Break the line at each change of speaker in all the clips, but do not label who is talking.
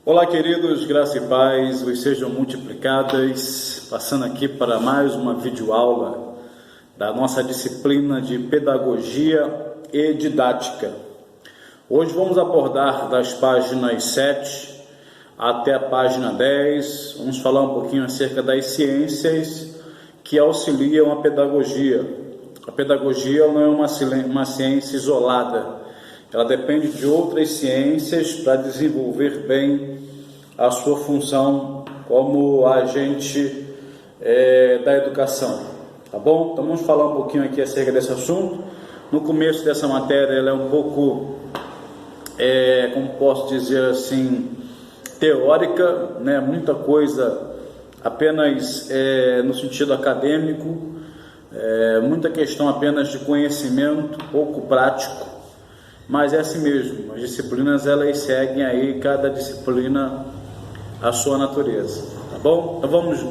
Olá, queridos, graça e paz, vos sejam multiplicadas, passando aqui para mais uma videoaula da nossa disciplina de Pedagogia e Didática. Hoje vamos abordar das páginas 7 até a página 10, vamos falar um pouquinho acerca das ciências que auxiliam a pedagogia. A pedagogia não é uma ciência isolada, ela depende de outras ciências para desenvolver bem a sua função como agente da educação, tá bom? Então vamos falar um pouquinho aqui acerca desse assunto. No começo dessa matéria ela é um pouco, como posso dizer assim, teórica, né? Muita coisa apenas no sentido acadêmico, muita questão apenas de conhecimento, pouco prático. Mas é assim mesmo, as disciplinas elas seguem aí, cada disciplina a sua natureza, tá bom? Então vamos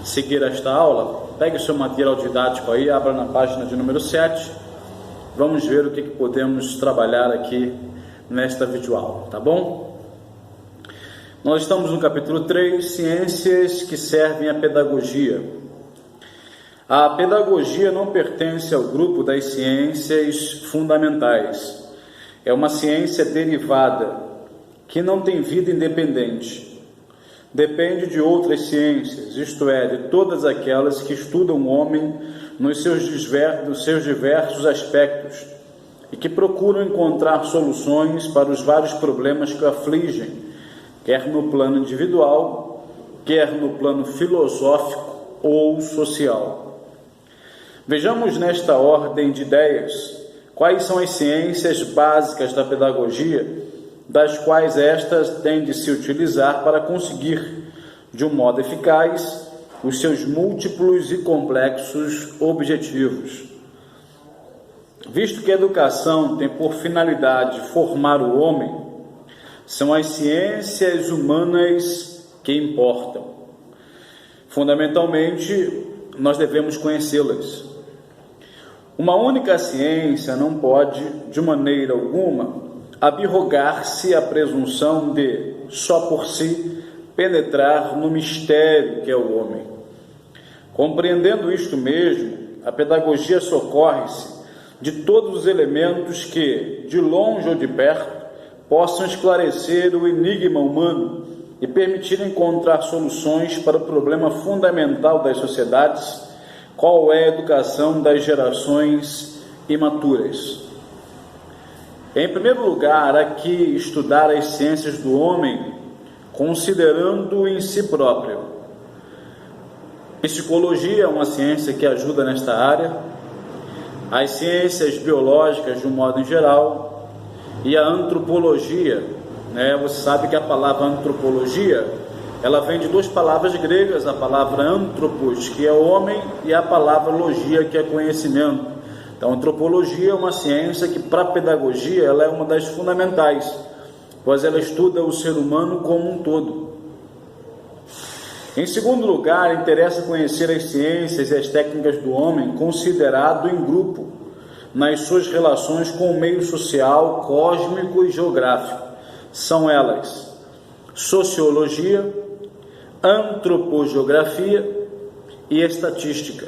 seguir esta aula. Pegue o seu material didático aí, abra na página de número 7, vamos ver o que podemos trabalhar aqui nesta videoaula, tá bom? Nós estamos no capítulo 3, Ciências que servem à pedagogia. A pedagogia não pertence ao grupo das ciências fundamentais. É uma ciência derivada, que não tem vida independente. Depende de outras ciências, isto é, de todas aquelas que estudam o homem nos seus diversos aspectos e que procuram encontrar soluções para os vários problemas que o afligem, quer no plano individual, quer no plano filosófico ou social. Vejamos nesta ordem de ideias quais são as ciências básicas da pedagogia, das quais estas têm de se utilizar para conseguir, de um modo eficaz, os seus múltiplos e complexos objetivos. Visto que a educação tem por finalidade formar o homem, são as ciências humanas que importam. Fundamentalmente, nós devemos conhecê-las. Uma única ciência não pode, de maneira alguma, abrogar-se a presunção de, só por si, penetrar no mistério que é o homem. Compreendendo isto mesmo, a pedagogia socorre-se de todos os elementos que, de longe ou de perto, possam esclarecer o enigma humano e permitir encontrar soluções para o problema fundamental das sociedades. Qual é a educação das gerações imaturas? Em primeiro lugar, aqui estudar as ciências do homem, considerando-o em si próprio. Psicologia é uma ciência que ajuda nesta área, as ciências biológicas de um modo em geral, e a antropologia, né? Você sabe que a palavra antropologia ela vem de duas palavras gregas, a palavra antropos, que é homem, e a palavra logia, que é conhecimento. Então, a antropologia é uma ciência que, para a pedagogia, ela é uma das fundamentais, pois ela estuda o ser humano como um todo. Em segundo lugar, interessa conhecer as ciências e as técnicas do homem considerado em grupo, nas suas relações com o meio social, cósmico e geográfico. São elas sociologia, antropogeografia e estatística.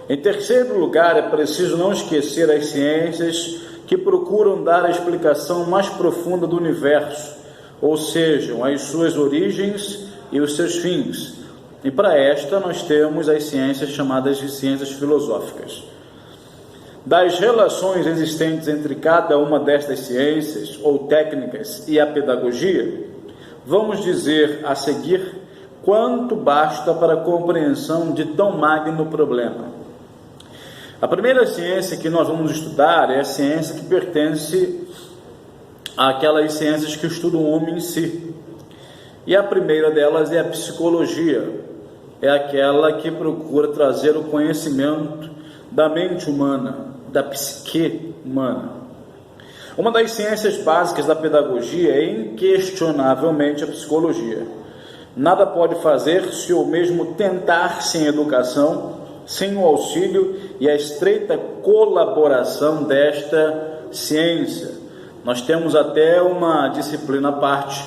Em terceiro lugar, é preciso não esquecer as ciências que procuram dar a explicação mais profunda do universo, ou seja, as suas origens e os seus fins. E para esta nós temos as ciências chamadas de ciências filosóficas. Das relações existentes entre cada uma destas ciências ou técnicas e a pedagogia, vamos dizer a seguir quanto basta para a compreensão de tão magno problema. A primeira ciência que nós vamos estudar é a ciência que pertence àquelas ciências que estudam o homem em si. E a primeira delas é a psicologia, é aquela que procura trazer o conhecimento da mente humana, da psique humana. Uma das ciências básicas da pedagogia é inquestionavelmente a psicologia. Nada pode fazer-se ou mesmo tentar-se em educação sem o auxílio e a estreita colaboração desta ciência. Nós temos até uma disciplina à parte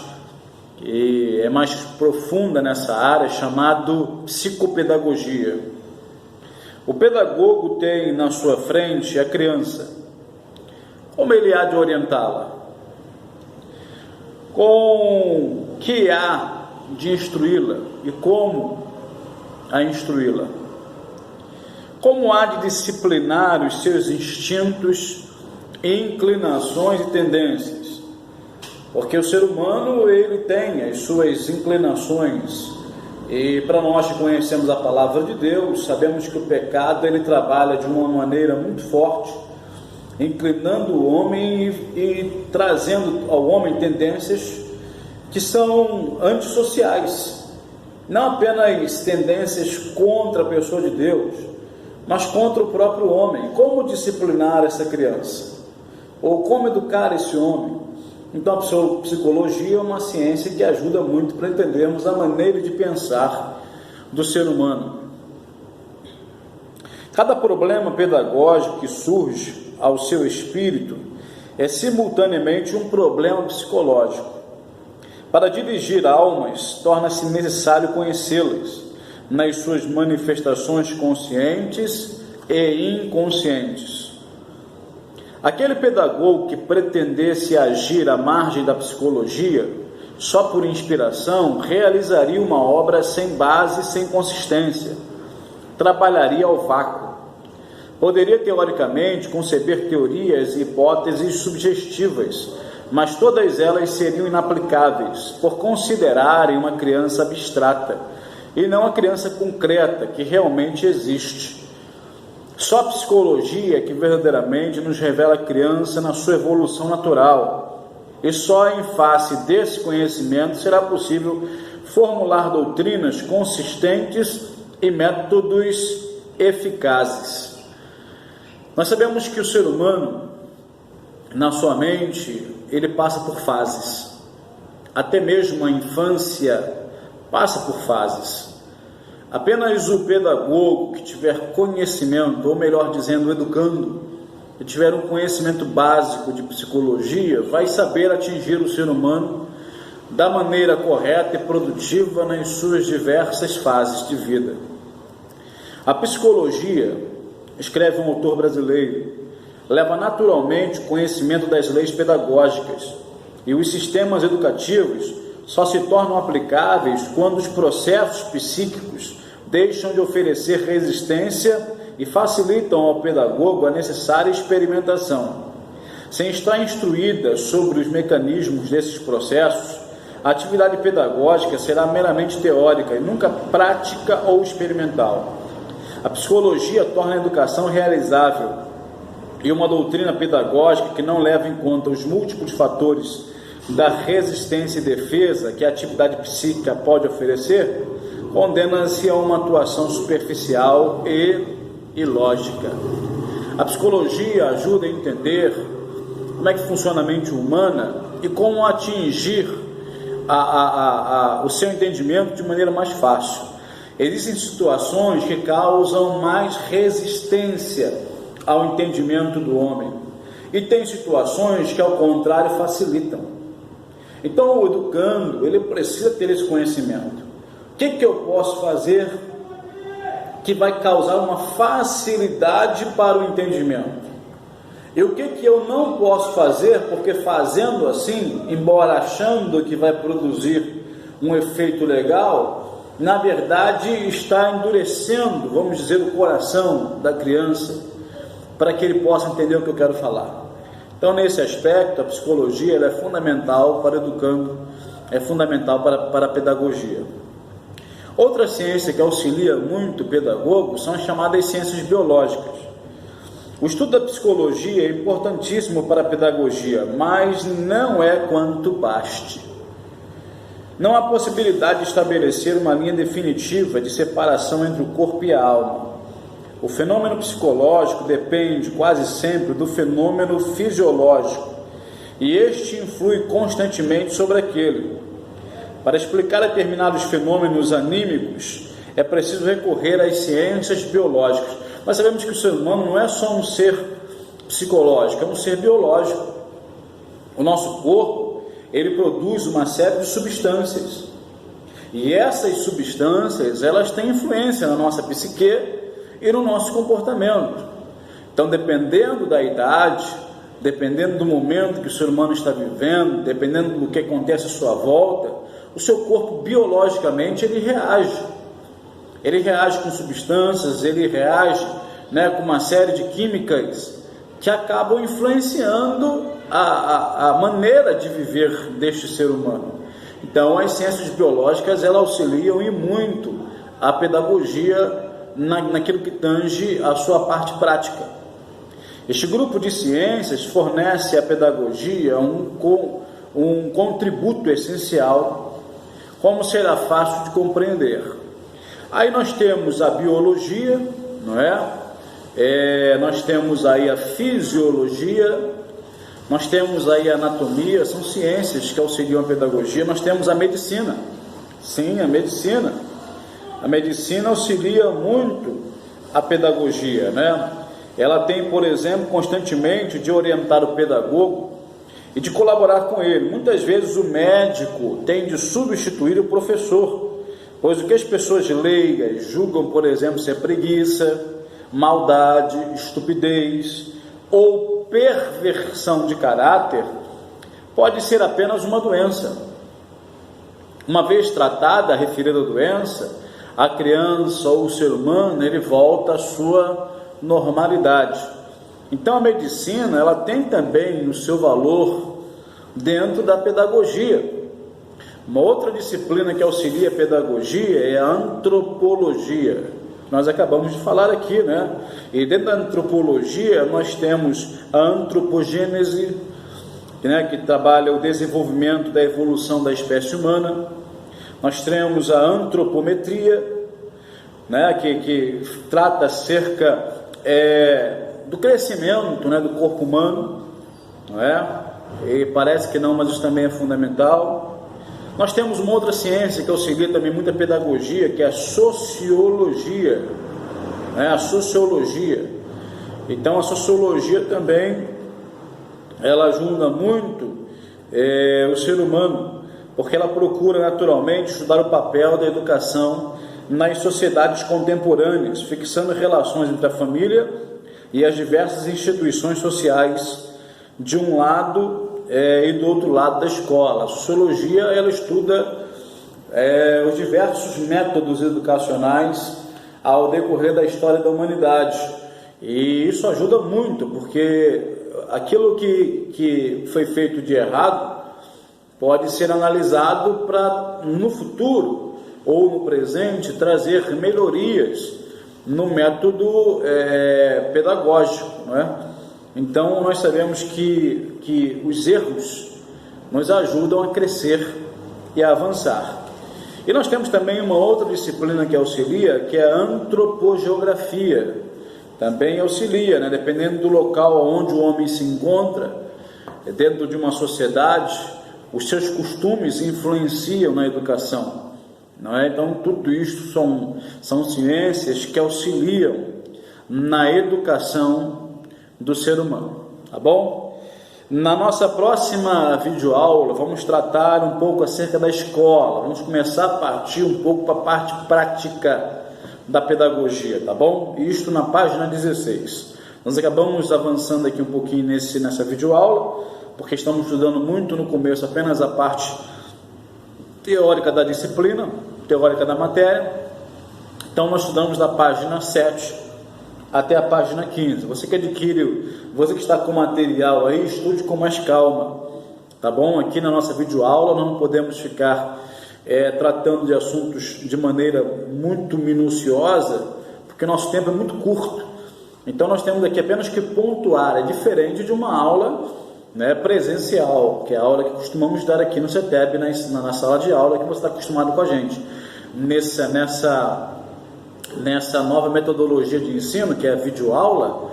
que é mais profunda nessa área, chamado psicopedagogia. O pedagogo tem na sua frente a criança. Como ele há de orientá-la? Com que há de instruí-la e como a instruí-la? Como há de disciplinar os seus instintos, inclinações e tendências? Porque o ser humano, ele tem as suas inclinações, e para nós que conhecemos a palavra de Deus, sabemos que o pecado, ele trabalha de uma maneira muito forte, inclinando o homem e trazendo ao homem tendências que são antissociais, não apenas tendências contra a pessoa de Deus, mas contra o próprio homem. Como disciplinar essa criança? Ou como educar esse homem? Então a psicologia é uma ciência que ajuda muito para entendermos a maneira de pensar do ser humano. Cada problema pedagógico que surge ao seu espírito é simultaneamente um problema psicológico. Para dirigir almas, torna-se necessário conhecê-las nas suas manifestações conscientes e inconscientes. Aquele pedagogo que pretendesse agir à margem da psicologia, só por inspiração, realizaria uma obra sem base e sem consistência, trabalharia ao vácuo. Poderia, teoricamente, conceber teorias e hipóteses subjetivas, mas todas elas seriam inaplicáveis, por considerarem uma criança abstrata, e não a criança concreta, que realmente existe. Só a psicologia que verdadeiramente nos revela a criança na sua evolução natural, e só em face desse conhecimento será possível formular doutrinas consistentes e métodos eficazes. Nós sabemos que o ser humano, na sua mente, ele passa por fases. Até mesmo a infância passa por fases. Apenas o pedagogo que tiver conhecimento, ou melhor dizendo, o educando, que tiver um conhecimento básico de psicologia, vai saber atingir o ser humano da maneira correta e produtiva nas suas diversas fases de vida. A psicologia, escreve um autor brasileiro, leva naturalmente o conhecimento das leis pedagógicas, e os sistemas educativos só se tornam aplicáveis quando os processos psíquicos deixam de oferecer resistência e facilitam ao pedagogo a necessária experimentação. Sem estar instruída sobre os mecanismos desses processos, a atividade pedagógica será meramente teórica e nunca prática ou experimental. A psicologia torna a educação realizável, e uma doutrina pedagógica que não leva em conta os múltiplos fatores da resistência e defesa que a atividade psíquica pode oferecer, condena-se a uma atuação superficial e ilógica. A psicologia ajuda a entender como é que funciona a mente humana e como atingir o seu entendimento de maneira mais fácil. Existem situações que causam mais resistência ao entendimento do homem, e tem situações que, ao contrário, facilitam. Então, o educando, ele precisa ter esse conhecimento. O que eu posso fazer que vai causar uma facilidade para o entendimento? E o que eu não posso fazer, porque fazendo assim, embora achando que vai produzir um efeito legal, na verdade está endurecendo, vamos dizer, o coração da criança, para que ele possa entender o que eu quero falar. Então, nesse aspecto, a psicologia ela é fundamental para o educando, é fundamental para a pedagogia. Outra ciência que auxilia muito o pedagogo são as chamadas ciências biológicas. O estudo da psicologia é importantíssimo para a pedagogia, mas não é quanto baste. Não há possibilidade de estabelecer uma linha definitiva de separação entre o corpo e a alma. O fenômeno psicológico depende quase sempre do fenômeno fisiológico, e este influi constantemente sobre aquele. Para explicar determinados fenômenos anímicos, é preciso recorrer às ciências biológicas. Mas sabemos que o ser humano não é só um ser psicológico, é um ser biológico. O nosso corpo, ele produz uma série de substâncias. E essas substâncias, elas têm influência na nossa psique e no nosso comportamento. Então, dependendo da idade, dependendo do momento que o ser humano está vivendo, dependendo do que acontece à sua volta, o seu corpo biologicamente ele reage. Ele reage com substâncias, ele reage, com uma série de químicas que acabam influenciando a maneira de viver deste ser humano. Então, as ciências biológicas, elas auxiliam e muito a pedagogia naquilo que tange a sua parte prática. Este grupo de ciências fornece à pedagogia um contributo essencial, como será fácil de compreender. Aí nós temos a biologia, não é? Nós temos aí a fisiologia, nós temos aí a anatomia, são ciências que auxiliam a pedagogia. Nós temos a medicina, sim, a medicina. A medicina auxilia muito a pedagogia, né? Ela tem, por exemplo, constantemente de orientar o pedagogo e de colaborar com ele. Muitas vezes o médico tem de substituir o professor, pois o que as pessoas leigas julgam, por exemplo, ser preguiça, maldade, estupidez ou perversão de caráter, pode ser apenas uma doença. Uma vez tratada a referida doença, a criança ou o ser humano, ele volta à sua normalidade. Então a medicina, ela tem também o seu valor dentro da pedagogia. Uma outra disciplina que auxilia a pedagogia é a antropologia. Nós acabamos de falar aqui, né? E dentro da antropologia nós temos a antropogênese, que trabalha o desenvolvimento da evolução da espécie humana. Nós temos a antropometria, que trata acerca do crescimento, do corpo humano, não é? E parece que não, mas isso também é fundamental. Nós temos uma outra ciência que auxilia também muita pedagogia, que é a sociologia, a sociologia. Então a sociologia também, ela ajuda muito o ser humano, porque ela procura naturalmente estudar o papel da educação nas sociedades contemporâneas, fixando relações entre a família e as diversas instituições sociais de um lado e do outro lado da escola. A sociologia, ela estuda os diversos métodos educacionais ao decorrer da história da humanidade, e isso ajuda muito, porque aquilo que foi feito de errado pode ser analisado para, no futuro ou no presente, trazer melhorias no método pedagógico, não é? Então nós sabemos que os erros nos ajudam a crescer e a avançar. E nós temos também uma outra disciplina que auxilia, que é a antropogeografia. Também auxilia, dependendo do local onde o homem se encontra, dentro de uma sociedade, os seus costumes influenciam na educação, não é? Então tudo isso são ciências que auxiliam na educação do ser humano, tá bom? Na nossa próxima videoaula vamos tratar um pouco acerca da escola. Vamos começar a partir um pouco para a parte prática da pedagogia, tá bom? Isto na página 16. Nós acabamos avançando aqui um pouquinho nessa videoaula, porque estamos estudando muito no começo apenas a parte teórica da disciplina, teórica da matéria. Então nós estudamos da página 7 até a página 15. Você que adquire, você que está com material aí, estude com mais calma, tá bom? Aqui na nossa videoaula nós não podemos ficar tratando de assuntos de maneira muito minuciosa, porque nosso tempo é muito curto. Então nós temos aqui apenas que pontuar. É diferente de uma aula presencial, que é a aula que costumamos dar aqui no CETEB, na sala de aula que você está acostumado com a gente. Nessa nova metodologia de ensino, que é a videoaula,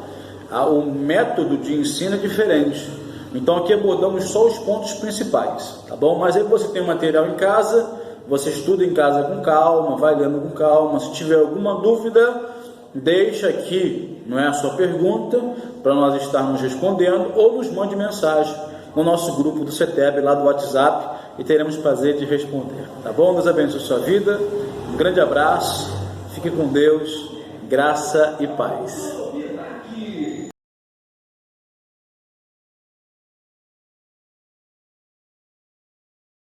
o método de ensino é diferente. Então aqui abordamos só os pontos principais, tá bom? Mas aí você tem o material em casa, você estuda em casa com calma, vai lendo com calma. Se tiver alguma dúvida, deixa aqui, a sua pergunta, para nós estarmos respondendo, ou nos mande mensagem no nosso grupo do CETEB, lá do WhatsApp, e teremos prazer de responder. Tá bom? Deus abençoe sua vida. Um grande abraço. Fique com Deus. Graça e paz.